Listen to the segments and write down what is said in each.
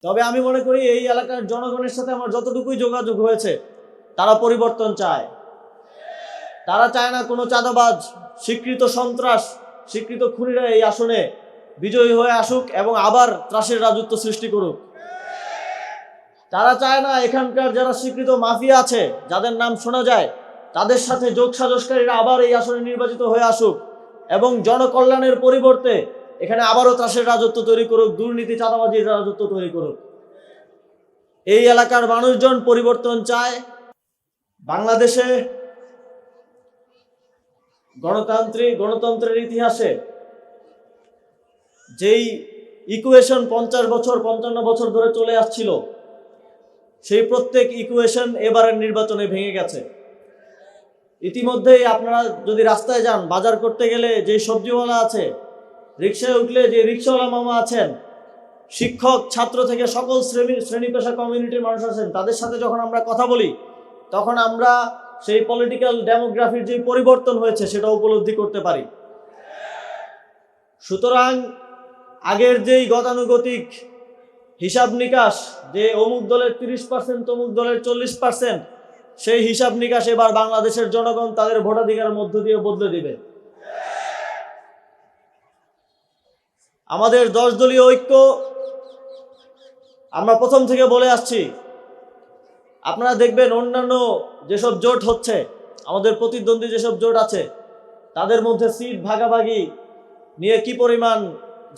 তবে আমি মনে করি এই এলাকার জনগণের সাথে আমার যতটুকুই যোগাযোগ হয়েছে, তারা পরিবর্তন চায়। তারা চায় না কোনো চাঁদাবাজ, স্বীকৃত সন্ত্রাস, স্বীকৃত খুনিরা এই আসনে বিজয়ী হয়ে আসুক এবং আবার ত্রাসের রাজত্ব সৃষ্টি করুক। তারা চায় না এখানকার যারা স্বীকৃত মাফিয়া আছে, যাদের নাম শোনা যায়, তাদের সাথে যোগ সাজসকারীরা আবার এই আসনে নির্বাচিত হয়ে আসুক এবং জনকল্যাণের পরিবর্তে এখানে আবারও ত্রাসের রাজত্ব তৈরি করুক, দুর্নীতি চাঁদাবাজির রাজত্ব তৈরি করুক। এই এলাকার মানুষজন পরিবর্তন চায়। বাংলাদেশে গণতন্ত্রের ইতিহাসে যেই ইকুয়েশন 50 বছর 55 বছর ধরে চলে আসছিল, সেই প্রত্যেক ইকুয়েশন এবারের নির্বাচনে ভেঙে গেছে। ইতিমধ্যেই আপনারা যদি রাস্তায় যান, বাজার করতে গেলে যে সবজিওয়ালা আছে, রিক্সায় উঠলে যে রিক্সাওয়ালা মামা আছেন, শিক্ষক ছাত্র থেকে সকল শ্রেণী পেশা কমিউনিটির মানুষ আছেন, তাদের সাথে যখন আমরা কথা বলি, তখন আমরা সেই পলিটিক্যাল ডেমোগ্রাফির যে পরিবর্তন হয়েছে সেটা উপলব্ধি করতে পারি। সুতরাং আগের যেই গতানুগতিক হিসাব নিকাশ, যে অমুক দলের 30%, অমুক দলের 40%, সেই হিসাব নিকাশ এবার বাংলাদেশের জনগণ তাদের ভোটাধিকারের মধ্য দিয়ে বদলে দিবে। আমাদের 10 দলীয় ঐক্য, আমরা প্রথম থেকে বলে আসছি, আপনারা দেখবেন অন্যান্য যেসব জোট হচ্ছে, আমাদের প্রতিদ্বন্দ্বী যেসব জোট আছে, তাদের মধ্যে সিট ভাগাভাগি নিয়ে কি পরিমাণ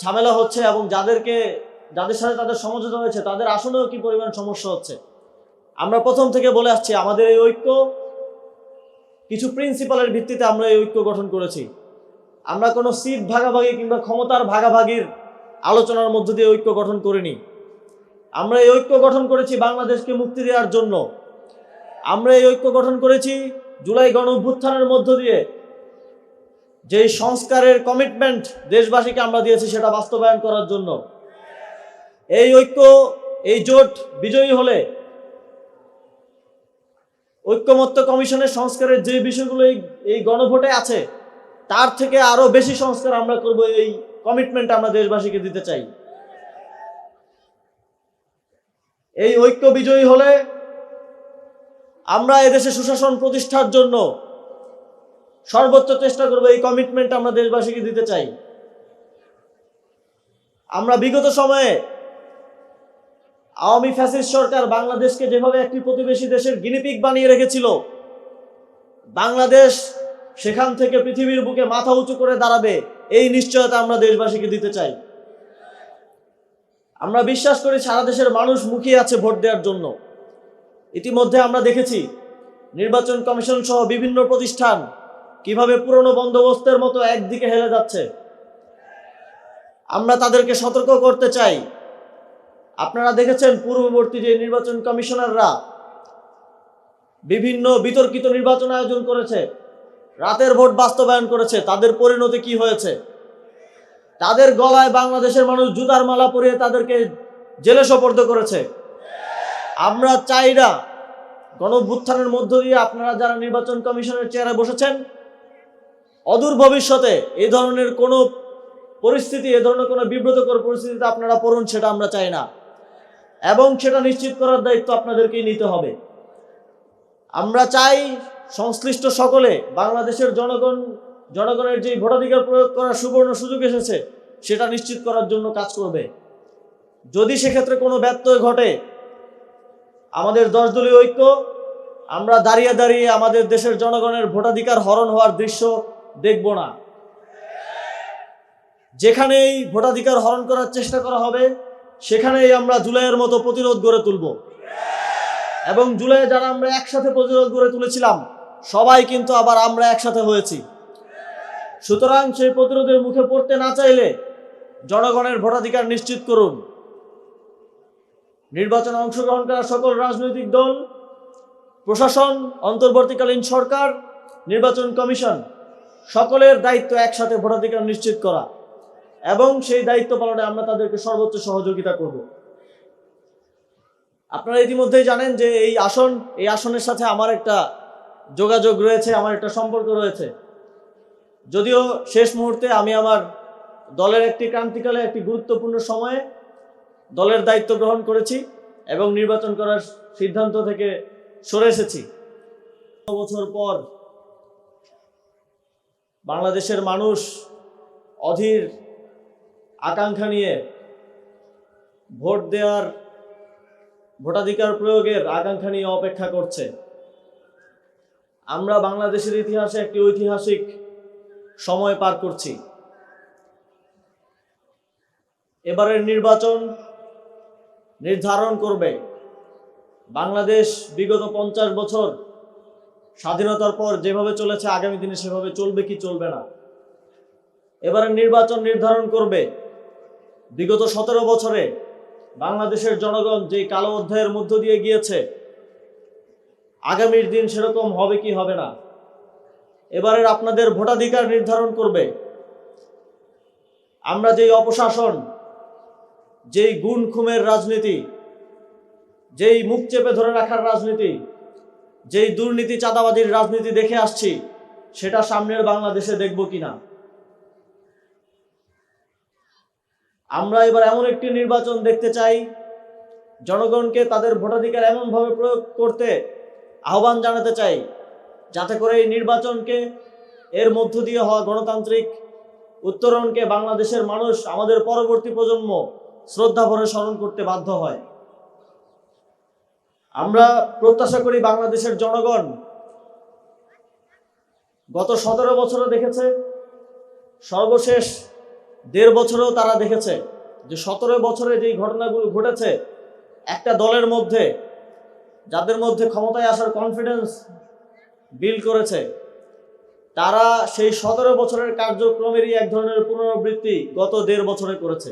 ঝামেলা হচ্ছে এবং যাদের সাথে তাদের সমঝোতা হয়েছে তাদের আসলেও কি পরিমাণ সমস্যা হচ্ছে। আমরা প্রথম থেকে বলে আসছি, আমাদের এই ঐক্য কিছু প্রিন্সিপালের ভিত্তিতে আমরা এই ঐক্য গঠন করেছি। আমরা কোনো সিট ভাগাভাগি কিংবা ক্ষমতার ভাগাভাগির আলোচনার মধ্য দিয়ে ঐক্য গঠন করিনি। আমরা এই ঐক্য গঠন করেছি বাংলাদেশকে মুক্তি দেওয়ার জন্য। আমরা এই ঐক্য গঠন করেছি জুলাই গণ অভ্যুত্থানের মধ্য দিয়ে যেই সংস্কারের কমিটমেন্ট দেশবাসীকে আমরা দিয়েছি সেটা বাস্তবায়ন করার জন্য। এই ঐক্য, এই জোট বিজয়ী হলে ঐক্যমত্য কমিশনের সংস্কারের যে বিষয়গুলো এই গণভোটে আছে, তার থেকে আরো বেশি সংস্কার আমরা করব। এই কমিটমেন্ট আমরা দেশবাসীকে দিতে চাই। এই ঐক্য বিজয়ী হলে আমরা এদেশে সুশাসন প্রতিষ্ঠার জন্য সর্বোচ্চ চেষ্টা করব। এই কমিটমেন্ট আমরা দেশবাসীকে দিতে চাই। আমরা বিগত সময়ে আওয়ামী ফ্যাসিস্ট সরকার বাংলাদেশকে যেভাবে একটি প্রতিবেশী দেশের গিনিপিগ বানিয়ে রেখেছিল, বাংলাদেশ সেখান থেকে পৃথিবীর বুকে মাথা উঁচু করে দাঁড়াবে, এই নিশ্চয়তা আমরা দেশবাসীকে দিতে চাই। আমরা বিশ্বাস করি সারা দেশের মানুষ মুখিয়ে আছে ভোট দেওয়ার জন্য। ইতিমধ্যে আমরা দেখেছি নির্বাচন কমিশন সহ বিভিন্ন প্রতিষ্ঠান কিভাবে পুরনো বন্দোবস্তের মতো একদিকে হেলে যাচ্ছে। আমরা তাদেরকে সতর্ক করতে চাই। আপনারা দেখেছেন পূর্ববর্তী যে নির্বাচন কমিশনাররা বিভিন্ন বিতর্কিত নির্বাচন আয়োজন করেছে, রাতের ভোট বাস্তবায়ন করেছে, তাদের পরিণতি কি হয়েছে? তাদের গলায় বাংলাদেশের মানুষ জুতার মালা পরিয়ে তাদেরকে জেলে সোপর্দ করেছে। আমরা চাই না গণঅভ্যুত্থানের মধ্য দিয়ে আপনারা যারা নির্বাচন কমিশনের চেয়ারে বসেছেন, অদূর ভবিষ্যতে এই ধরনের কোনো পরিস্থিতি, এ ধরনের কোনো বিব্রতকর পরিস্থিতিতে আপনারা পড়ুন, সেটা আমরা চাই না। এবং সেটা নিশ্চিত করার দায়িত্ব আপনাদেরকেই নিতে হবে। আমরা চাই সংশ্লিষ্ট সকলে বাংলাদেশের জনগণের যে ভোটাধিকার প্রয়োগ করার সুবর্ণ সুযোগ এসেছে সেটা নিশ্চিত করার জন্য কাজ করবে। যদি সেক্ষেত্রে কোনো ব্যত্যয় ঘটে, আমাদের 10 দলীয় ঐক্য, আমরা দাঁড়িয়ে দাঁড়িয়ে আমাদের দেশের জনগণের ভোটাধিকার হরণ হওয়ার দৃশ্য দেখব না। যেখানেই ভোটাধিকার হরণ করার চেষ্টা করা হবে, সেখানেই আমরা জুলাইয়ের মতো প্রতিরোধ গড়ে তুলব। এবং জুলাই যারা আমরা একসাথে প্রতিরোধ গড়ে তুলেছিলাম, সবাই কিন্তু আবার আমরা একসাথে হয়েছি। সুতরাং সেই প্রতিরোধের মুখে পড়তে না চাইলে জনগণের ভোটাধিকার নিশ্চিত করুন। নির্বাচনে অংশগ্রহণ করা সকল রাজনৈতিক দল, প্রশাসন, অন্তর্বর্তীকালীন সরকার, নির্বাচন কমিশন, সকলের দায়িত্ব একসাথে ভোটাধিকার নিশ্চিত করা এবং সেই দায়িত্ব পালনে আমরা তাদেরকে সর্বোচ্চ সহযোগিতা করব। আপনারা ইতিমধ্যেই জানেন যে এই আসনের সাথে আমার একটা যোগাযোগ রয়েছে, আমার একটা সম্পর্ক রয়েছে। যদিও শেষ মুহূর্তে আমি আমার দলের একটি ক্রান্তিকালে একটি গুরুত্বপূর্ণ সময়ে দলের দায়িত্ব গ্রহণ করেছি এবং নির্বাচন করার সিদ্ধান্ত থেকে সরে এসেছি। বছর পর বাংলাদেশের মানুষ অধীর আকাঙ্ক্ষা নিয়ে ভোটাধিকার প্রয়োগের আকাঙ্ক্ষা নিয়ে অপেক্ষা করছে। আমরা বাংলাদেশের ইতিহাসে একটি ঐতিহাসিক সময় পার করছি। এবারের নির্বাচন নির্ধারণ করবে বাংলাদেশ বিগত 50 বছর স্বাধীনতার পর যেভাবে চলেছে আগামী দিনে সেভাবে চলবে কি চলবে না। এবারের নির্বাচন নির্ধারণ করবে বিগত 17 বছরে বাংলাদেশের জনগণ যেই কালো অধ্যায়ের মধ্য দিয়ে গিয়েছে আগামীর দিন সেরকম হবে কি হবে না। এবারের আপনাদের ভোটাধিকার নির্ধারণ করবে আমরা যেই অপশাসন, যেই গুণ খুমের রাজনীতি, যেই মুখ চেপে ধরে রাখার রাজনীতি, যেই দুর্নীতি চাঁদাবাজির রাজনীতি দেখে আসছি সেটা সামনের বাংলাদেশে দেখব কিনা। আমরা এবার এমন একটি নির্বাচন দেখতে চাই, জনগণকে তাদের ভোটাধিকার এমনভাবে প্রয়োগ করতে আহ্বান জানাতে চাই যাতে করে এই নির্বাচনকে, এর মধ্য দিয়ে হওয়া গণতান্ত্রিক উত্তরণকে বাংলাদেশের মানুষ, আমাদের পরবর্তী প্রজন্ম শ্রদ্ধা ভরে স্মরণ করতে বাধ্য হয়। আমরা প্রত্যাশা করি বাংলাদেশের জনগণ গত 17 বছরে দেখেছে, সর্বশেষ 1.5 বছরেও তারা দেখেছে যে 17 বছরে যেই ঘটনাগুলো ঘটেছে একটা দলের মধ্যে, যাদের মধ্যে ক্ষমতায় আসার কনফিডেন্স বিল্ড করেছে, তারা সেই 17 বছরের কার্যক্রমেরই এক ধরনের পুনরাবৃত্তি গত 1.5 বছরে করেছে।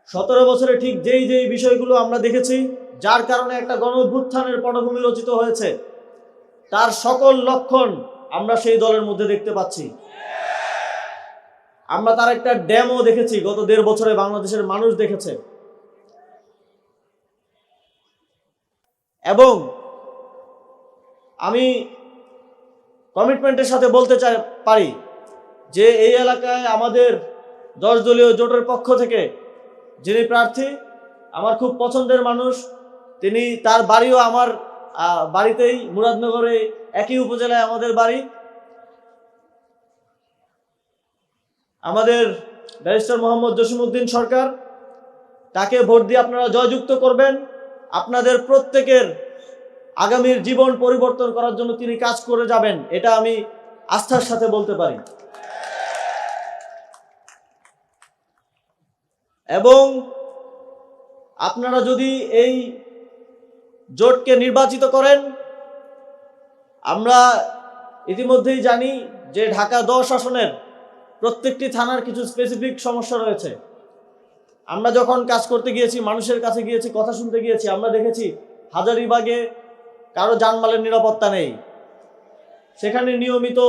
17 বছরে ঠিক যেই বিষয়গুলো আমরা দেখেছি, যার কারণে একটা গণ অভ্যুত্থানের পটভূমি রচিত হয়েছে, তার সকল লক্ষণ আমরা সেই দলের মধ্যে দেখতে পাচ্ছি। আমরা তার একটা ডেমো দেখেছি, গত 1.5 বছরে বাংলাদেশের মানুষ দেখেছে। এবং আমি কমিটমেন্টের সাথে বলতে পারি যে এই এলাকায় আমাদের 10 দলীয় জোটের পক্ষ থেকে যিনি প্রার্থী, আমার খুব পছন্দের মানুষ, তিনি, তার বাড়িও আমার বাড়িতেই, মুরাদনগরে, একই উপজেলায় আমাদের বাড়ি। আমাদের ব্যারিস্টার মোহাম্মদ জসিমউদ্দিন সরকার, তাকে ভোট দিয়ে আপনারা জয়যুক্ত করবেন। আপনাদের প্রত্যেকের আগামীর জীবন পরিবর্তন করার জন্য তিনি কাজ করে যাবেন, এটা আমি আস্থার সাথে বলতে পারি। এবং আপনারা যদি এই জোটকে নির্বাচিত করেন, আমরা ইতিমধ্যেই জানি যে ঢাকা 10 আসনের প্রত্যেকটি থানার কিছু স্পেসিফিক সমস্যা রয়েছে। আমরা যখন কাজ করতে গিয়েছি, মানুষের কাছে গিয়েছি, কথা শুনতে গিয়েছি, আমরা দেখেছি হাজারীবাগে কারো জানমালের নিরাপত্তা নেই, সেখানে নিয়মিত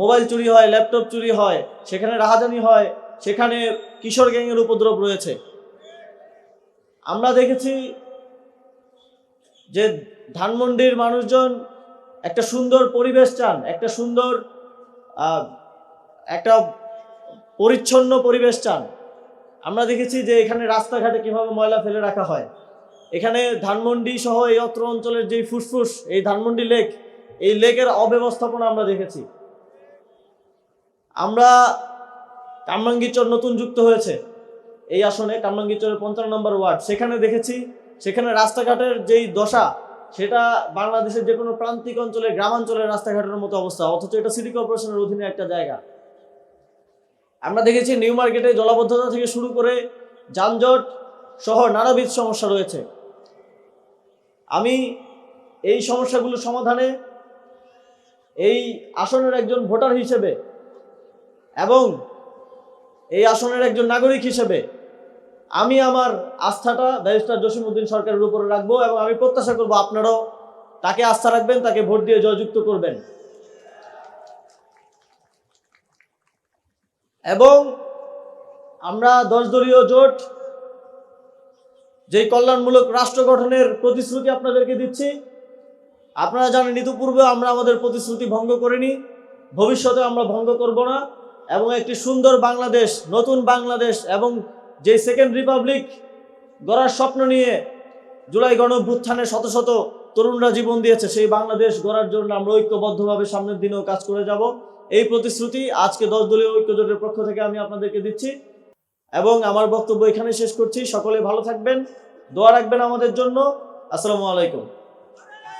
মোবাইল চুরি হয়, ল্যাপটপ চুরি হয়, সেখানে রাহাজানি হয়, সেখানে কিশোর গ্যাংয়ের উপদ্রব রয়েছে। আমরা দেখেছি যে ধানমন্ডির মানুষজন একটা সুন্দর পরিবেশ চান, একটা সুন্দর একটা পরিচ্ছন্ন পরিবেশ চান। আমরা দেখেছি যে এখানে রাস্তাঘাটে কিভাবে ময়লা ফেলে রাখা হয়। এখানে ধানমন্ডি সহ এই অত্র অঞ্চলের যেই ফুসফুস, এই ধানমন্ডি লেক, এই লেকের অব্যবস্থাপনা আমরা দেখেছি। আমরা কামরাঙ্গীরচর নতুন যুক্ত হয়েছে এই আসনে, কামরাঙ্গীরচরের 55 নম্বর ওয়ার্ড, সেখানে দেখেছি সেখানে রাস্তাঘাটের যেই দশা, সেটা বাংলাদেশের যে কোনো প্রান্তিক অঞ্চলে, গ্রামাঞ্চলের রাস্তাঘাটের মতো অবস্থা, অথচ এটা সিটি কর্পোরেশনের অধীনে একটা জায়গা। আমরা দেখেছি নিউ মার্কেটে জলাবদ্ধতা থেকে শুরু করে যানজট সহ নানাবিধ সমস্যা রয়েছে। আমি এই সমস্যাগুলো সমাধানে এই আসনের একজন ভোটার হিসেবে এবং এই আসনের একজন নাগরিক হিসেবে আমি আমার আস্থাটা ব্যারিস্টার জসিমউদ্দিন সরকারের উপরে রাখবো এবং আমি প্রত্যাশা করব আপনারাও তাকে আস্থা রাখবেন, তাকে ভোট দিয়ে জয়যুক্ত করবেন। এবং আমরা 10 দলীয় জোট যেই কল্যাণমূলক রাষ্ট্র গঠনের প্রতিশ্রুতি আপনাদেরকে দিচ্ছি, আপনারা জানেন ইতিপূর্বে আমরা আমাদের প্রতিশ্রুতি ভঙ্গ করিনি, ভবিষ্যতে আমরা ভঙ্গ করব না এবং একটি সুন্দর বাংলাদেশ, নতুন বাংলাদেশ এবং যে সেকেন্ড রিপাবলিক গড়ার স্বপ্ন নিয়ে জুলাই গণঅভ্যুত্থানে শত শত তরুণরা জীবন দিয়েছে, সেই বাংলাদেশ গড়ার জন্য আমরা ঐক্যবদ্ধভাবে সামনের দিনেও কাজ করে যাব। এই প্রতিশ্রুতি আজকে 10 দলীয় ঐক্যজোটের পক্ষ থেকে আমি আপনাদেরকে দিচ্ছি এবং আমার বক্তব্য এখানে শেষ করছি। সকলে ভালো থাকবেন, দোয়া রাখবেন আমাদের জন্য। আসসালামু আলাইকুম।